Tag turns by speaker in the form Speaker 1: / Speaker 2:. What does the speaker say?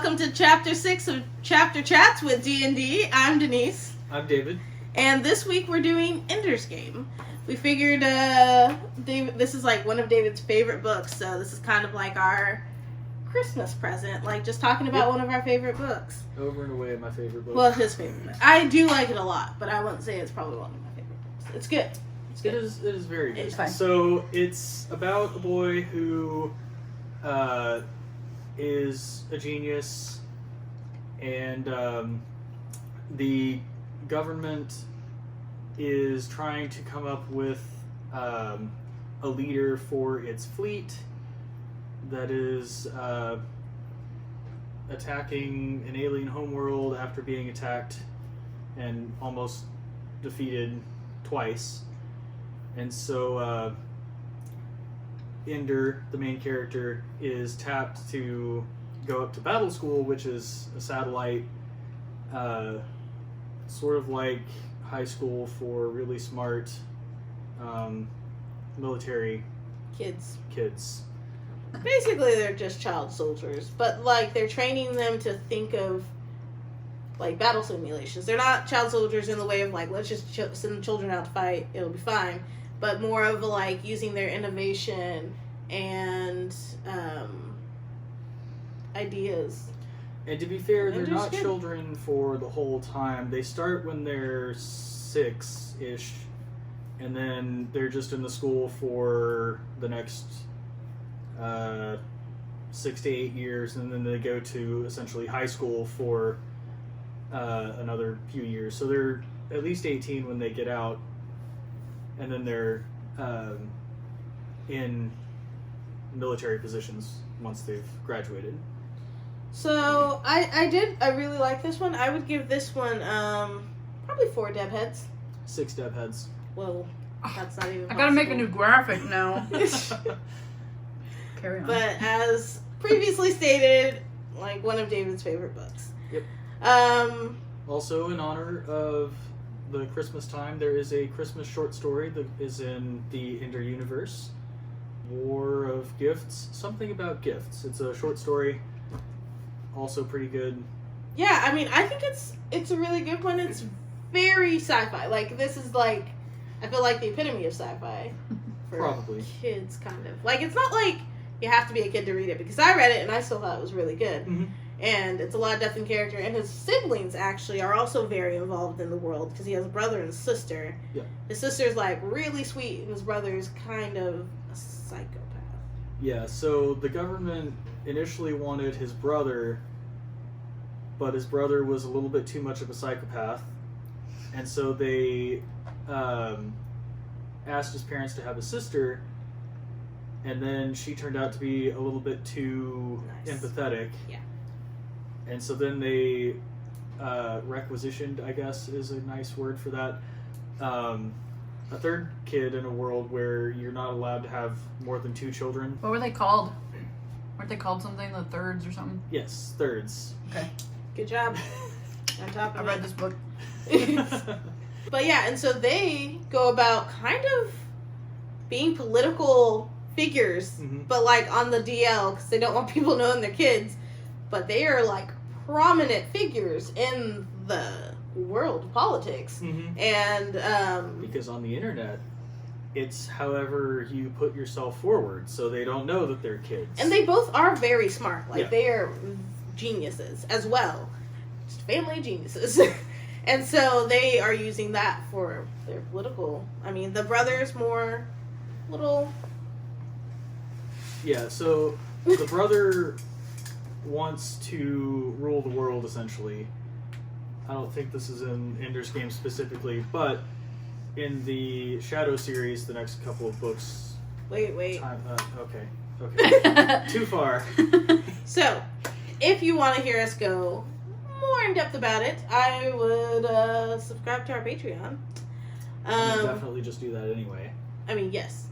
Speaker 1: welcome to Chapter 6 of Chapter Chats with D&D. I'm Denise.
Speaker 2: I'm David.
Speaker 1: And this week we're doing Ender's Game. We figured, David, this is like one of David's favorite books, so this is kind of like our Christmas present, like just talking about one of our favorite books.
Speaker 2: Over and away my favorite book.
Speaker 1: Well, his favorite book. I do like it a lot, but I wouldn't say it's probably one of my favorite books. It's good. It's good.
Speaker 2: It is very good.
Speaker 1: It's fine.
Speaker 2: So it's about a boy who is a genius, and the government is trying to come up with a leader for its fleet that is attacking an alien homeworld after being attacked and almost defeated twice. And so Ender, the main character, is tapped to go up to battle school, which is a satellite, sort of like high school for really smart military
Speaker 1: Kids.
Speaker 2: Basically,
Speaker 1: They're just child soldiers, but like they're training them to think of like battle simulations. They're not child soldiers in the way of like, let's just send children out to fight, it'll be fine. But more of like using their innovation and ideas.
Speaker 2: And to be fair, they're not
Speaker 1: Understood.
Speaker 2: children for the whole time. They start when they're 6-ish, and then they're just in the school for the next 6 to 8 years, and then they go to essentially high school for another few years. So they're at least 18 when they get out, and then they're in military positions once they've graduated.
Speaker 1: So I really like this one. I would give this one probably 4 deb heads.
Speaker 2: 6 deb heads.
Speaker 1: Well, that's not even
Speaker 3: I gotta make a new graphic now. Carry on.
Speaker 1: But as previously stated, like one of David's favorite books.
Speaker 2: Yep. Also, in honor of the Christmas time, there is a Christmas short story that is in the Ender universe. War of Gifts. Something about gifts. It's a short story. Also pretty good.
Speaker 1: Yeah, I mean, I think it's a really good one. It's very sci-fi. Like, this is like, I feel like the epitome of sci-fi for
Speaker 2: Probably.
Speaker 1: kids, kind of. Like, it's not like you have to be a kid to read it, because I read it and I still thought it was really good.
Speaker 2: Mm-hmm.
Speaker 1: And it's a lot of depth in character, and his siblings actually are also very involved in the world, because he has a brother and a sister.
Speaker 2: Yeah.
Speaker 1: His sister's like really sweet, and his brother's kind of a psychopath.
Speaker 2: Yeah, so the government initially wanted his brother, but his brother was a little bit too much of a psychopath, and so they asked his parents to have a sister, and then she turned out to be a little bit too empathetic.
Speaker 1: Yeah.
Speaker 2: And so then they requisitioned, I guess is a nice word for that, a third kid in a world where you're not allowed to have more than 2 children.
Speaker 3: What were they called? Weren't they called something? The thirds or something?
Speaker 2: Yes, thirds.
Speaker 3: Okay.
Speaker 1: Good job. On top
Speaker 3: I
Speaker 1: of
Speaker 3: read
Speaker 1: it.
Speaker 3: this book.
Speaker 1: But yeah, and so they go about kind of being political figures,
Speaker 2: Mm-hmm.
Speaker 1: but like on the DL, because they don't want people knowing they're kids. But they are like prominent figures in the world of politics.
Speaker 2: Mm-hmm.
Speaker 1: And
Speaker 2: Because on the internet, it's however you put yourself forward, so they don't know that they're kids.
Speaker 1: and they both are very smart. Like,
Speaker 2: Yeah.
Speaker 1: they are geniuses as well. Just family geniuses. And so they are using that for their political... I mean, the brother's more little...
Speaker 2: Yeah, so the brother wants to rule the world, essentially. I don't think this is in Ender's Game specifically, but in the Shadow series, the next couple of books...
Speaker 1: Wait.
Speaker 2: Okay. Too far.
Speaker 1: So, if you want to hear us go more in depth about it, I would subscribe to our Patreon.
Speaker 2: We'll definitely just do that anyway.
Speaker 1: I mean, yes.